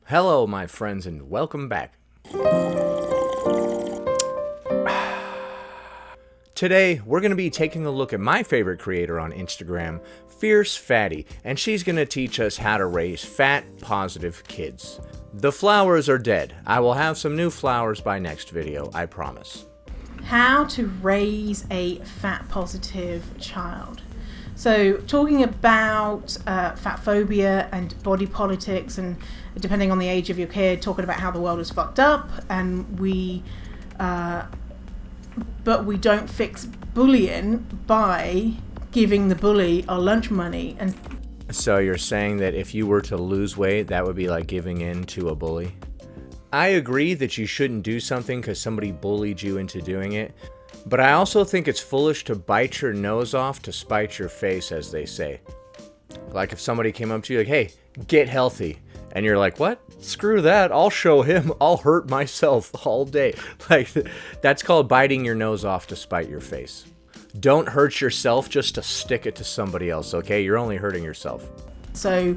Hello, my friends, and welcome back. Today, we're going to be taking a look at my favorite creator on Instagram, Fierce Fatty, and she's going to teach us how to raise fat, positive kids. The flowers are dead. I will have some new flowers by next video, I promise. How to raise a fat positive child. So talking about fat phobia and body politics, and depending on the age of your kid, talking about how the world is fucked up, and but we don't fix bullying by giving the bully our lunch money. And so you're saying that if you were to lose weight, that would be like giving in to a bully? I agree that you shouldn't do something because somebody bullied you into doing it. But I also think it's foolish to bite your nose off to spite your face, as they say. Like if somebody came up to you like, hey, get healthy. And you're like, what? Screw that. I'll show him. I'll hurt myself all day. Like, that's called biting your nose off to spite your face. Don't hurt yourself just to stick it to somebody else, okay? You're only hurting yourself. So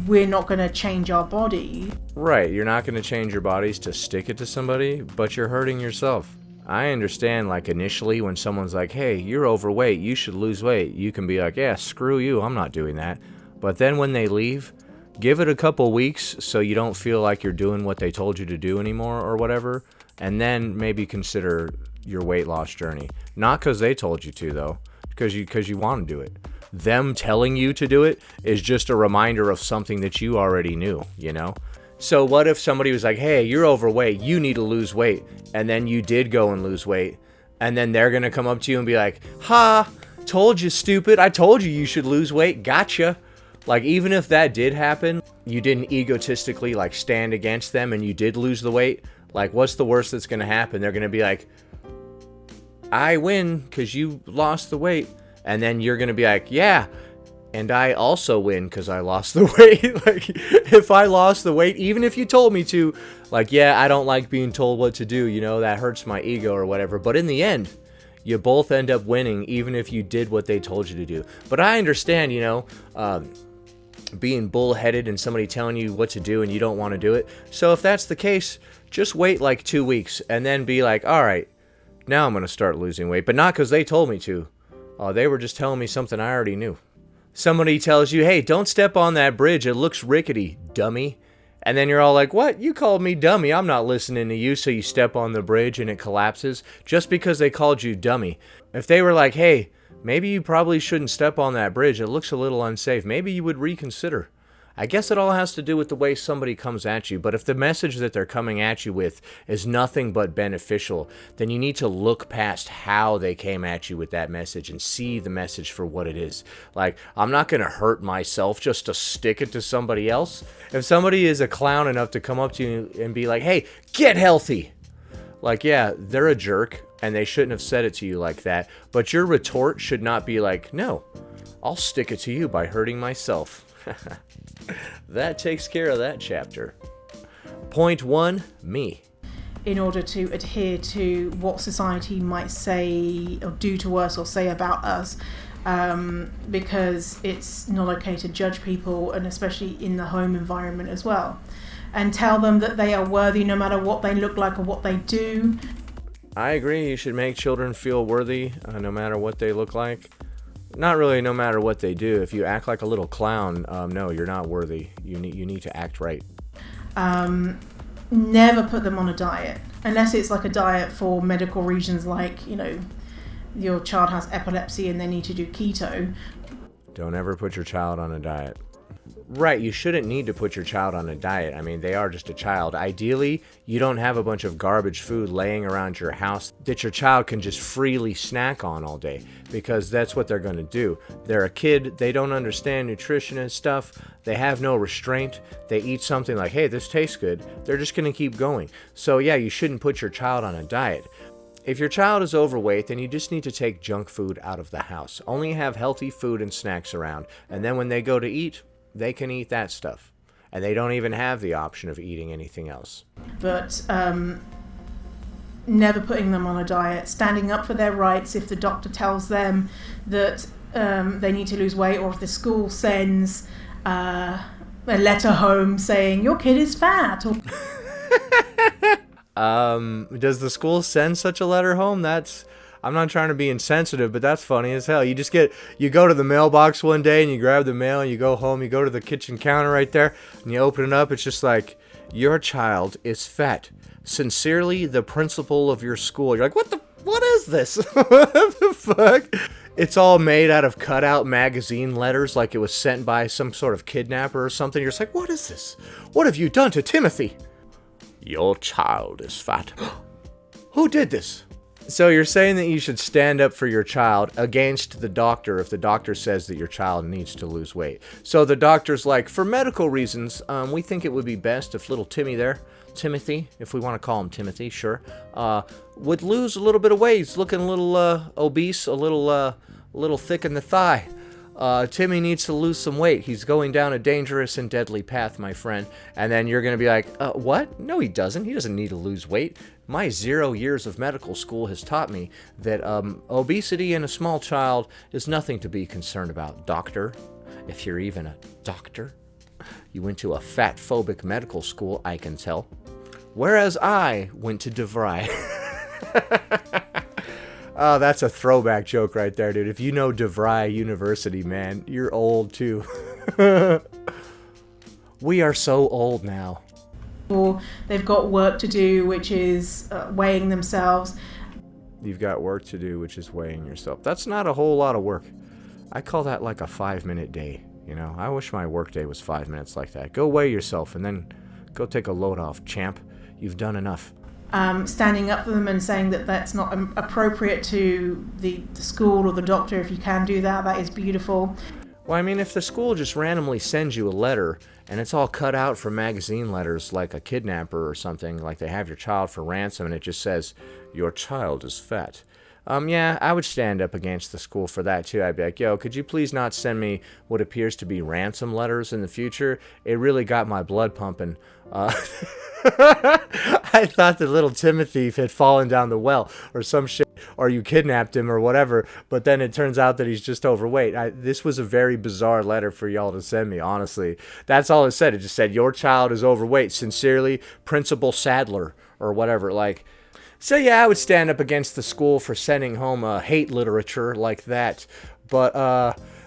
we're not going to change our body. Right. You're not going to change your bodies to stick it to somebody, but you're hurting yourself. I understand, like, initially when someone's like, hey, you're overweight, you should lose weight, you can be like, yeah, screw you, I'm not doing that. But then when they leave, give it a couple weeks so you don't feel like you're doing what they told you to do anymore or whatever, and then maybe consider your weight loss journey. Not because they told you to, though, because you want to do it. Them telling you to do it is just a reminder of something that you already knew, you know? So what if somebody was like, hey, you're overweight, you need to lose weight, and then you did go and lose weight, and then they're going to come up to you and be like, ha, told you, stupid, I told you should lose weight, gotcha. Like, even if that did happen, you didn't egotistically, like, stand against them and you did lose the weight, like, what's the worst that's going to happen? They're going to be like, I win because you lost the weight, and then you're going to be like, yeah, and I also win because I lost the weight. Like, if I lost the weight, even if you told me to, like, yeah, I don't like being told what to do, you know, that hurts my ego or whatever. But in the end, you both end up winning, even if you did what they told you to do. But I understand, you know, being bullheaded and somebody telling you what to do and you don't want to do it. So if that's the case, just wait like 2 weeks and then be like, all right, now I'm going to start losing weight. But not because they told me to. They were just telling me something I already knew. Somebody tells you, hey, don't step on that bridge. It looks rickety, dummy. And then you're all like, what? You called me dummy. I'm not listening to you. So you step on the bridge and it collapses just because they called you dummy. If they were like, hey, maybe you probably shouldn't step on that bridge. It looks a little unsafe. Maybe you would reconsider. I guess it all has to do with the way somebody comes at you. But if the message that they're coming at you with is nothing but beneficial, then you need to look past how they came at you with that message and see the message for what it is. Like, I'm not going to hurt myself just to stick it to somebody else. If somebody is a clown enough to come up to you and be like, hey, get healthy. Like, yeah, they're a jerk and they shouldn't have said it to you like that. But your retort should not be like, no, I'll stick it to you by hurting myself. That takes care of that chapter. Point 1, me. In order to adhere to what society might say or do to us or say about us, because it's not okay to judge people, and especially in the home environment as well. And tell them that they are worthy no matter what they look like or what they do. I agree. You should make children feel worthy no matter what they look like. Not really no matter what they do. If you act like a little clown, no, you're not worthy. You need to act right. Never put them on a diet. Unless it's like a diet for medical reasons, like, you know, your child has epilepsy and they need to do keto. Don't ever put your child on a diet. Right, you shouldn't need to put your child on a diet. I mean, they are just a child. Ideally, you don't have a bunch of garbage food laying around your house that your child can just freely snack on all day, because that's what they're going to do. They're a kid. They don't understand nutrition and stuff. They have no restraint. They eat something like, hey, this tastes good. They're just going to keep going. So yeah, you shouldn't put your child on a diet. If your child is overweight, then you just need to take junk food out of the house. Only have healthy food and snacks around. And then when they go to eat, they can eat that stuff. And they don't even have the option of eating anything else. But never putting them on a diet, standing up for their rights if the doctor tells them that they need to lose weight, or if the school sends a letter home saying your kid is fat. Or Does the school send such a letter home? I'm not trying to be insensitive, but that's funny as hell. You go to the mailbox one day and you grab the mail and you go home, you go to the kitchen counter right there and you open it up. It's just like, your child is fat. Sincerely, the principal of your school. You're like, what is this? What the fuck? It's all made out of cutout magazine letters, like it was sent by some sort of kidnapper or something. You're just like, what is this? What have you done to Timothy? Your child is fat. Who did this? So you're saying that you should stand up for your child against the doctor if the doctor says that your child needs to lose weight. So the doctor's like, for medical reasons, we think it would be best if little Timothy, if we want to call him Timothy, sure, would lose a little bit of weight. He's looking a little obese, a little thick in the thigh. Timmy needs to lose some weight. He's going down a dangerous and deadly path, my friend. And then you're going to be like, what? No, he doesn't. He doesn't need to lose weight. My 0 years of medical school has taught me that obesity in a small child is nothing to be concerned about. Doctor, if you're even a doctor, you went to a fat-phobic medical school, I can tell. Whereas I went to DeVry. Oh, that's a throwback joke right there, dude. If you know DeVry University, man, you're old too. We are so old now. or they've got work to do, which is weighing themselves. You've got work to do, which is weighing yourself. That's not a whole lot of work. I call that like a 5-minute day. You know, I wish my work day was 5 minutes like that. Go weigh yourself and then go take a load off, champ. You've done enough. Standing up for them and saying that that's not appropriate to the school or the doctor. If you can do that, that is beautiful. Well, I mean, if the school just randomly sends you a letter and it's all cut out from magazine letters like a kidnapper or something, like they have your child for ransom and it just says, your child is fat. Yeah, I would stand up against the school for that too. I'd be like, yo, could you please not send me what appears to be ransom letters in the future? It really got my blood pumping. I thought that little Timothy had fallen down the well or some shit, or you kidnapped him or whatever, but then it turns out that he's just overweight. This was a very bizarre letter for y'all to send me, honestly. That's all it said. It just said, your child is overweight. Sincerely, Principal Sadler, or whatever. Like, so yeah, I would stand up against the school for sending home hate literature like that. But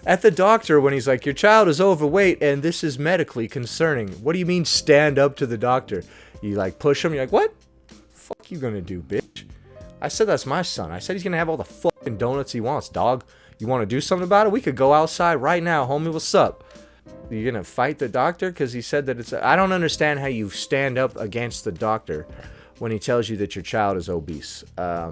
at the doctor, when he's like, your child is overweight and this is medically concerning. What do you mean stand up to the doctor? You like push him, you're like, what? Fuck you gonna do, bitch? I said that's my son. I said he's gonna have all the fucking donuts he wants, dog. You wanna do something about it? We could go outside right now, homie, what's up? You gonna fight the doctor? Because he said that it's... I don't understand how you stand up against the doctor when he tells you that your child is obese. I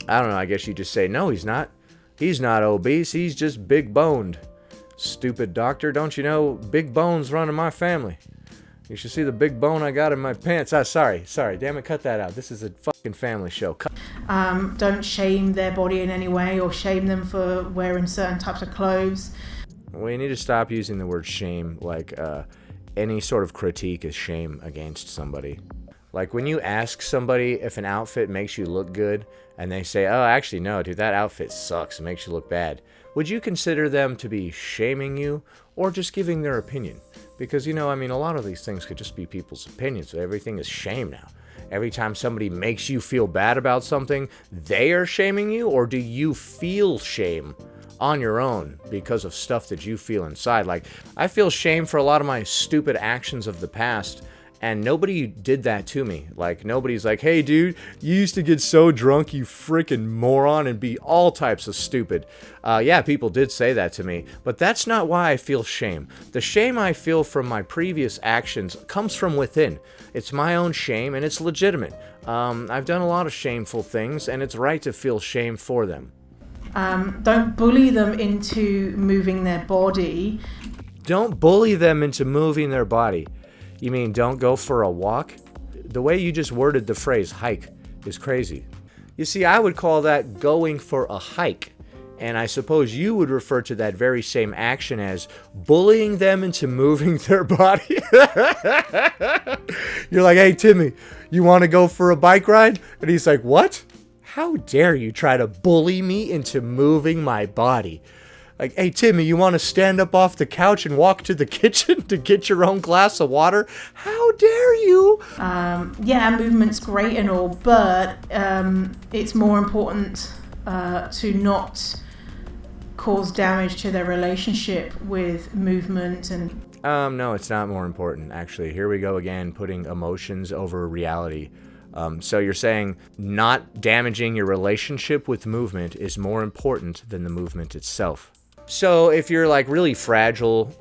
don't know, I guess you just say, no, he's not. He's not obese, he's just big-boned. Stupid doctor, don't you know big bones run in my family? You should see the big bone I got in my pants. Sorry, damn it, cut that out. This is a fucking family show. Don't shame their body in any way or shame them for wearing certain types of clothes. Well, you need to stop using the word shame. Like, any sort of critique is shame against somebody. Like, when you ask somebody if an outfit makes you look good, and they say, oh, actually, no, dude, that outfit sucks. It makes you look bad. Would you consider them to be shaming you or just giving their opinion? Because, you know, I mean, a lot of these things could just be people's opinions. Everything is shame now. Every time somebody makes you feel bad about something, they are shaming you, or do you feel shame on your own because of stuff that you feel inside? Like, I feel shame for a lot of my stupid actions of the past, and nobody did that to me. Like, nobody's like, hey, dude, you used to get so drunk, you freaking moron, and be all types of stupid. Yeah, people did say that to me, but that's not why I feel shame. The shame I feel from my previous actions comes from within. It's my own shame, and it's legitimate. I've done a lot of shameful things, and it's right to feel shame for them. Don't bully them into moving their body. Don't bully them into moving their body. You mean don't go for a walk? The way you just worded the phrase hike is crazy. You see, I would call that going for a hike. And I suppose you would refer to that very same action as bullying them into moving their body. You're like, hey, Timmy, you want to go for a bike ride? And he's like, what? How dare you try to bully me into moving my body? Like, hey, Timmy, you want to stand up off the couch and walk to the kitchen to get your own glass of water? How dare you? Yeah, movement's great and all, but it's more important to not cause damage to their relationship with movement and... No, it's not more important, actually. Here we go again, putting emotions over reality. So you're saying not damaging your relationship with movement is more important than the movement itself. So if you're like really fragile,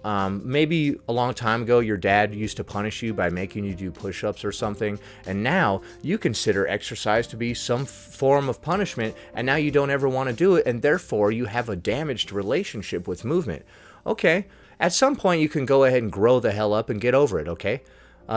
maybe a long time ago your dad used to punish you by making you do push-ups or something, and now you consider exercise to be some form of punishment, and now you don't ever want to do it, and therefore you have a damaged relationship with movement. Okay, at some point you can go ahead and grow the hell up and get over it, okay?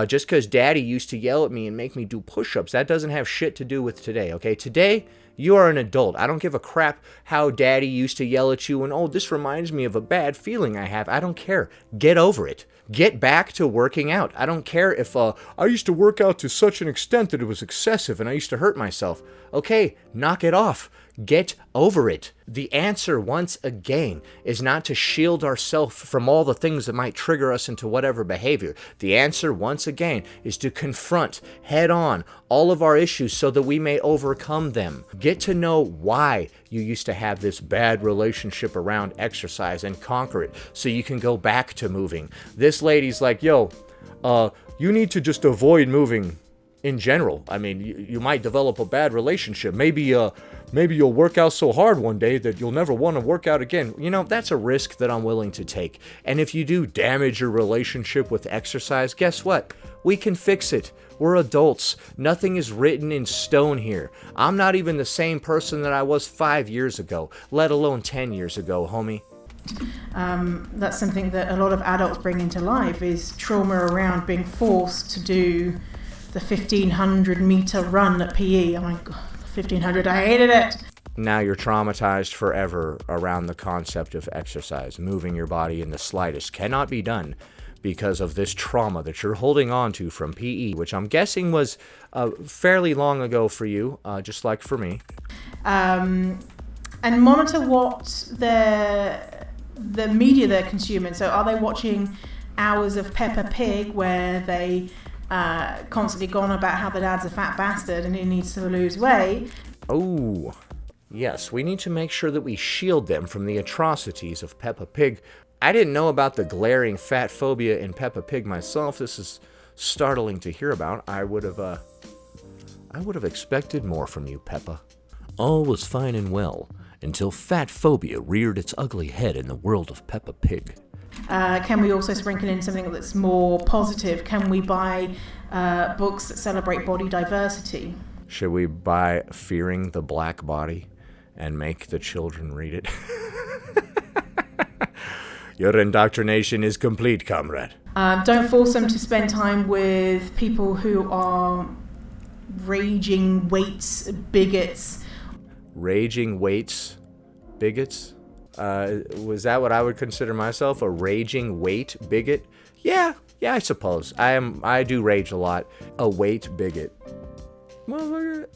Just because daddy used to yell at me and make me do push-ups, that doesn't have shit to do with today, okay? Today, you are an adult. I don't give a crap how daddy used to yell at you and, oh, this reminds me of a bad feeling I have. I don't care. Get over it. Get back to working out. I don't care if I used to work out to such an extent that it was excessive and I used to hurt myself. Okay, knock it off. Get over it. The answer, once again, is not to shield ourselves from all the things that might trigger us into whatever behavior. The answer, once again, is to confront head on all of our issues so that we may overcome them. Get to know why you used to have this bad relationship around exercise and conquer it so you can go back to moving. This lady's like, yo, you need to just avoid moving in general. I mean, you might develop a bad relationship. Maybe you'll work out so hard one day that you'll never want to work out again. You know, that's a risk that I'm willing to take. And if you do damage your relationship with exercise, guess what? We can fix it. We're adults. Nothing is written in stone here. I'm not even the same person that I was 5 years ago, let alone 10 years ago, homie. That's something that a lot of adults bring into life, is trauma around being forced to do the 1,500 meter run at PE. Oh my God, 1,500, I hated it. Now you're traumatized forever around the concept of exercise. Moving your body in the slightest cannot be done because of this trauma that you're holding on to from PE, which I'm guessing was fairly long ago for you, just like for me. And monitor what the media they're consuming. So are they watching hours of Peppa Pig where they constantly go on about how the dad's a fat bastard and he needs to lose weight? Oh, yes, we need to make sure that we shield them from the atrocities of Peppa Pig. I didn't know about the glaring fat phobia in Peppa Pig myself. This is startling to hear about. I would have expected more from you, Peppa. All was fine and well until fat phobia reared its ugly head in the world of Peppa Pig. Can we also sprinkle in something that's more positive? Can we buy books that celebrate body diversity? Should we buy Fearing the Black Body and make the children read it? Your indoctrination is complete, comrade. Don't force them to spend time with people who are raging weights bigots. Raging weights bigots? Was that what I would consider myself, a raging weight bigot? Yeah, I suppose. I do rage a lot. A weight bigot. Motherfucker.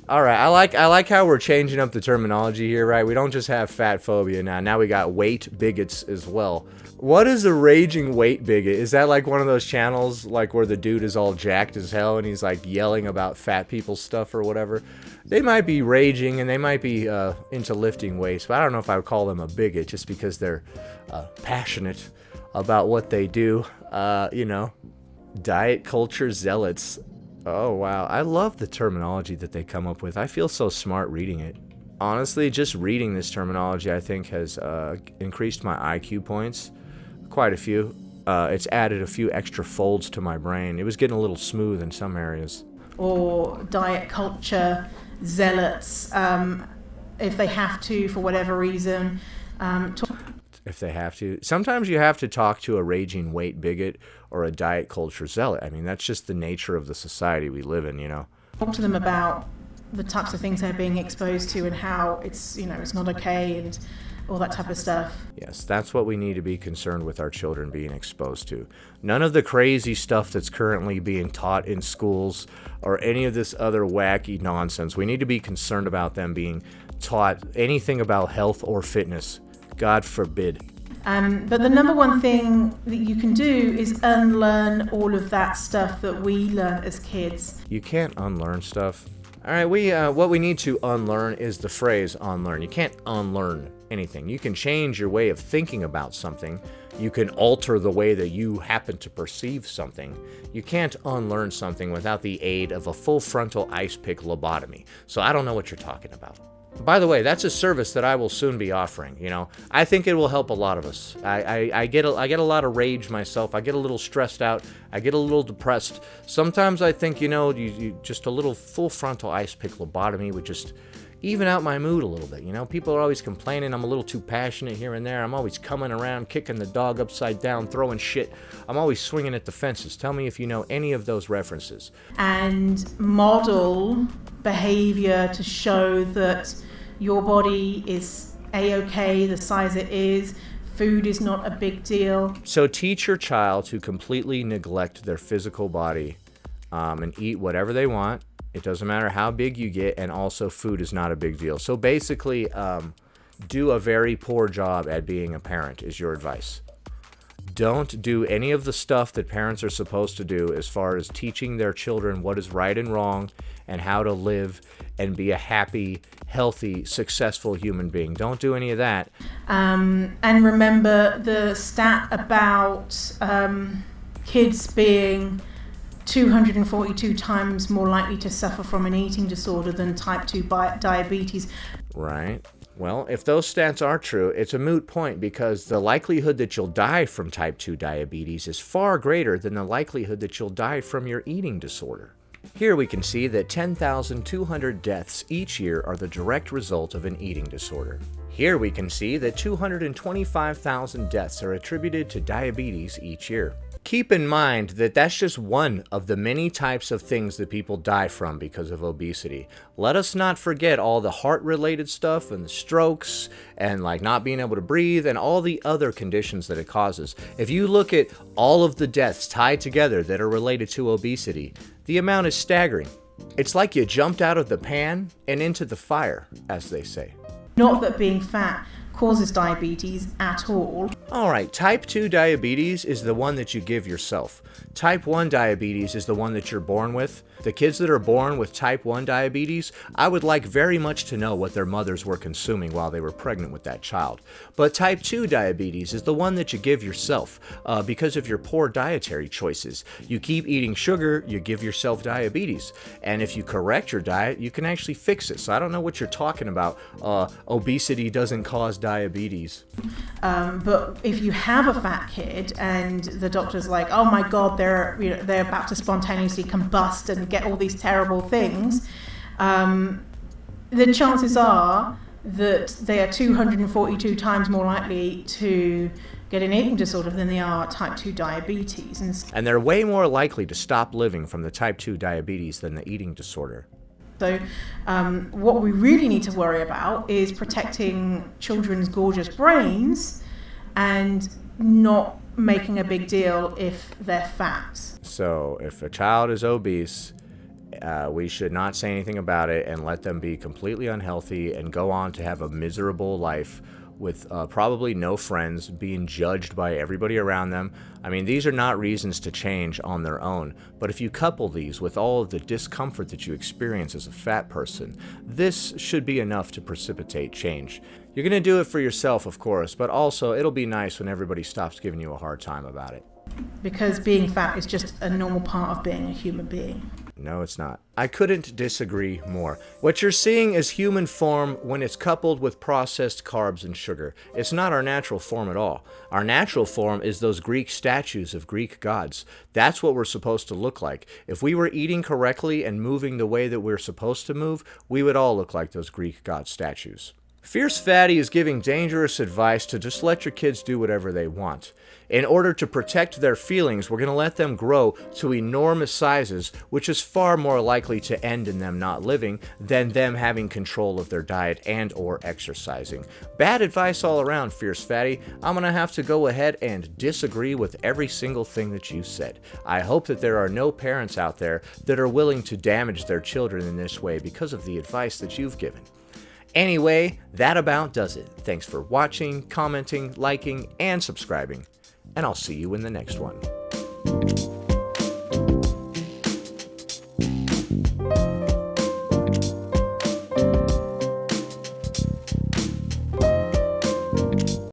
All right, I like how we're changing up the terminology here, right? We don't just have fat phobia now. Now we got weight bigots as well. What is a raging weight bigot? Is that like one of those channels like where the dude is all jacked as hell and he's like yelling about fat people's stuff or whatever? They might be raging and they might be into lifting weights, but I don't know if I would call them a bigot just because they're passionate about what they do. Diet culture zealots. Oh, wow. I love the terminology that they come up with. I feel so smart reading it. Honestly, just reading this terminology, I think, has increased my IQ points. Quite a few. It's added a few extra folds to my brain. It was getting a little smooth in some areas. Or diet culture zealots, if they have to, for whatever reason. If they have to. Sometimes you have to talk to a raging weight bigot or a diet culture zealot. I mean, that's just the nature of the society we live in, you know. Talk to them about the types of things they're being exposed to and how it's not okay and all that type of stuff. Yes, that's what we need to be concerned with our children being exposed to. None of the crazy stuff that's currently being taught in schools or any of this other wacky nonsense. We need to be concerned about them being taught anything about health or fitness. God forbid. But the number one thing that you can do is unlearn all of that stuff that we learned as kids. You can't unlearn stuff. All right, what we need to unlearn is the phrase unlearn. You can't unlearn anything. You can change your way of thinking about something. You can alter the way that you happen to perceive something. You can't unlearn something without the aid of a full frontal ice pick lobotomy. So I don't know what you're talking about. By the way, that's a service that I will soon be offering. I think it will help a lot of us. I get a lot of rage myself. I get a little stressed out. I get a little depressed. Sometimes I think, you just a little full frontal ice pick lobotomy would just even out my mood a little bit. People are always complaining I'm a little too passionate here and there. I'm always coming around, kicking the dog upside down, throwing shit. I'm always swinging at the fences. Tell me if you know any of those references. And model behavior to show that your body is A-okay, the size it is. Food is not a big deal. So teach your child to completely neglect their physical body and eat whatever they want. It doesn't matter how big you get, and also food is not a big deal. So basically, do a very poor job at being a parent is your advice. Don't do any of the stuff that parents are supposed to do as far as teaching their children what is right and wrong and how to live and be a happy, healthy, successful human being. Don't do any of that. And remember the stat about kids being 242 times more likely to suffer from an eating disorder than type 2 diabetes. Right. Well, if those stats are true, it's a moot point because the likelihood that you'll die from type 2 diabetes is far greater than the likelihood that you'll die from your eating disorder. Here we can see that 10,200 deaths each year are the direct result of an eating disorder. Here we can see that 225,000 deaths are attributed to diabetes each year. Keep in mind that that's just one of the many types of things that people die from because of obesity. Let us not forget all the heart-related stuff and the strokes and not being able to breathe and all the other conditions that it causes. If you look at all of the deaths tied together that are related to obesity, the amount is staggering. It's like you jumped out of the pan and into the fire, as they say. Not that being fat causes diabetes at all. All right, type 2 diabetes is the one that you give yourself. Type 1 diabetes is the one that you're born with. The kids that are born with type 1 diabetes, I would like very much to know what their mothers were consuming while they were pregnant with that child. But type 2 diabetes is the one that you give yourself because of your poor dietary choices. You keep eating sugar, you give yourself diabetes. And if you correct your diet, you can actually fix it. So I don't know what you're talking about. Obesity doesn't cause diabetes. But if you have a fat kid and the doctor's like, oh my God, they're about to spontaneously combust and get all these terrible things, the chances are that they are 242 times more likely to get an eating disorder than they are type 2 diabetes. And they're way more likely to stop living from the type 2 diabetes than the eating disorder. So what we really need to worry about is protecting children's gorgeous brains and not making a big deal if they're fat. So if a child is obese, we should not say anything about it and let them be completely unhealthy and go on to have a miserable life with probably no friends, being judged by everybody around them. I mean, these are not reasons to change on their own, but if you couple these with all of the discomfort that you experience as a fat person, this should be enough to precipitate change. You're going to do it for yourself, of course, but also it'll be nice when everybody stops giving you a hard time about it. Because being fat is just a normal part of being a human being. No, it's not. I couldn't disagree more. What you're seeing is human form when it's coupled with processed carbs and sugar. It's not our natural form at all. Our natural form is those Greek statues of Greek gods. That's what we're supposed to look like. If we were eating correctly and moving the way that we're supposed to move, we would all look like those Greek god statues. Fierce Fatty is giving dangerous advice to just let your kids do whatever they want. In order to protect their feelings, we're going to let them grow to enormous sizes, which is far more likely to end in them not living than them having control of their diet and or exercising. Bad advice all around, Fierce Fatty. I'm going to have to go ahead and disagree with every single thing that you said. I hope that there are no parents out there that are willing to damage their children in this way because of the advice that you've given. Anyway, that about does it. Thanks for watching, commenting, liking, and subscribing. And I'll see you in the next one.